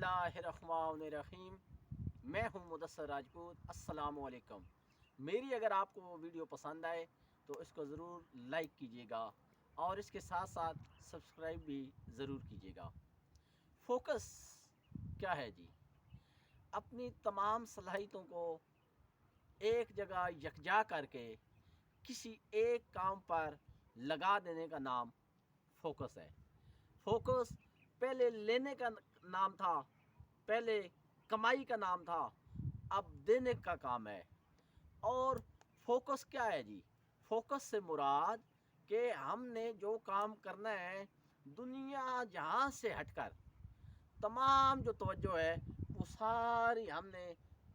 बिस्मिल्लाहिर्रहमानिर्रहीम। मैं हूं मुदस्सर राजपूत। अस्सलाम वालेकुम। मेरी अगर आपको वो वीडियो पसंद आए तो इसको ज़रूर लाइक कीजिएगा और इसके साथ साथ सब्सक्राइब भी ज़रूर कीजिएगा। फोकस क्या है जी? अपनी तमाम सलाहियतों को एक जगह यकजा करके किसी एक काम पर लगा देने का नाम फोकस है। फोकस पहले लेने का नाम था, पहले कमाई का नाम था, अब देने का काम है। और फोकस क्या है जी? फोकस से मुराद कि हमने जो काम करना है दुनिया जहां से हटकर तमाम जो तवज्जो है वो सारी हमने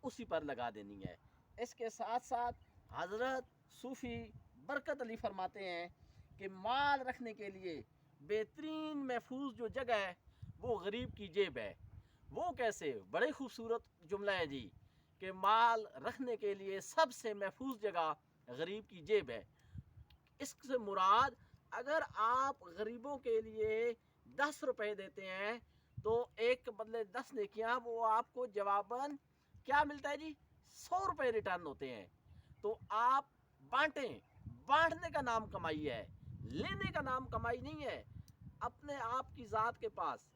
उसी पर लगा देनी है। इसके साथ साथ हज़रत सूफ़ी बरकत अली फरमाते हैं कि माल रखने के लिए बेहतरीन महफूज जो जगह है वो गरीब की जेब है। वो कैसे? बड़े खूबसूरत जुमला है जी कि माल रखने के लिए सबसे महफूज जगह गरीब की जेब है। इससे मुराद अगर आप गरीबों के लिए 10 रुपए देते हैं तो एक के बदले 10 नेकियां, वो आपको जवाबन क्या मिलता है जी? 100 रुपए रिटर्न होते हैं। तो आप बांटें। बांटने का नाम कमाई है, लेने का नाम कमाई नहीं है। अपने आप की ज़ात के पास,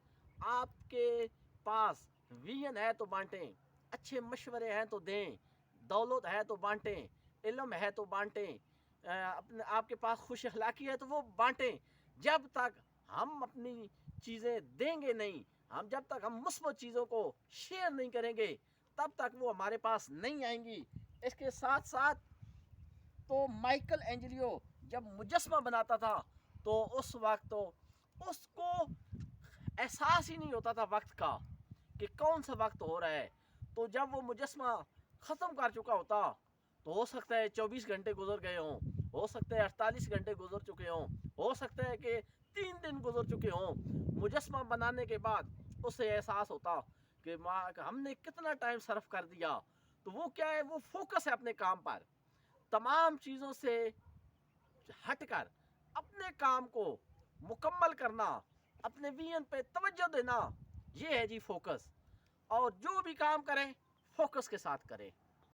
आपके पास विजन है तो बांटें, अच्छे मशवरे हैं तो दें, दौलत है तो बांटें, इल्म है तो बांटें, अपने आपके पास खुश अखलाकी है तो वो बांटें। जब तक हम अपनी चीज़ें देंगे नहीं, हम जब तक हम मुस्बत चीज़ों को शेयर नहीं करेंगे तब तक वो हमारे पास नहीं आएंगी। इसके साथ साथ तो माइकल एंजेलियो जब मुजस्मा बनाता था तो उस वक्त तो उसको एहसास ही नहीं होता था वक्त का कि कौन सा वक्त हो रहा है। तो जब वो मुजस्मा ख़त्म कर चुका होता तो हो सकता है 24 घंटे गुजर गए हों, हो सकता है 48 घंटे गुजर चुके हों, हो सकता है कि 3 दिन गुजर चुके हों। मुजस्मा बनाने के बाद उसे एहसास होता कि माँ हमने कितना टाइम सर्फ कर दिया। तो वो क्या है? वो फोकस है अपने काम पर। तमाम चीज़ों से हटकर अपने काम को मुकम्मल करना, अपने विजन पे तवज्जो देना, ये है जी फोकस। और जो भी काम करें फोकस के साथ करें।